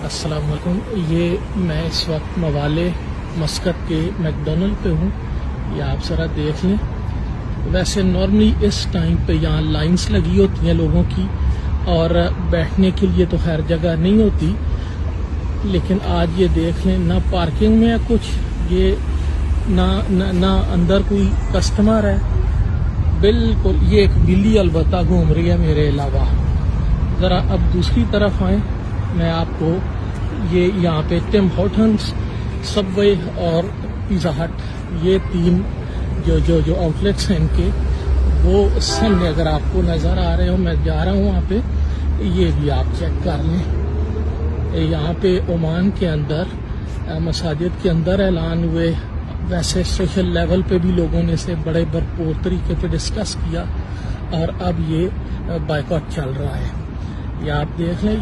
السلام علیکم. یہ میں اس وقت موالے مسقط کے میکڈونلڈ پہ ہوں. یہ آپ ذرا دیکھ لیں. ویسے نارملی اس ٹائم پہ یہاں لائنز لگی ہوتی ہیں لوگوں کی اور بیٹھنے کے لیے تو خیر جگہ نہیں ہوتی، لیکن آج یہ دیکھ لیں نہ پارکنگ میں ہے کچھ، یہ نہ اندر کوئی کسٹمر ہے. بالکل یہ ایک بلی البتہ گھوم رہی ہے میرے علاوہ. ذرا اب دوسری طرف آئیں، میں آپ کو یہ یہاں پہ ٹم ہارٹنز، سب وے اور پیزا ہٹ، یہ تین جو آؤٹ لیٹس ہیں ان کے، وہ سامنے اگر آپ کو نظر آ رہے ہو. میں جا رہا ہوں وہاں پہ، یہ بھی آپ چیک کر لیں. یہاں پہ عمان کے اندر مساجد کے اندر اعلان ہوئے. ویسے سوشل لیول پہ بھی لوگوں نے اسے بڑے بھرپور طریقے پہ ڈسکس کیا اور اب یہ بائیکاٹ چل رہا ہے. یہ آپ دیکھ لیں.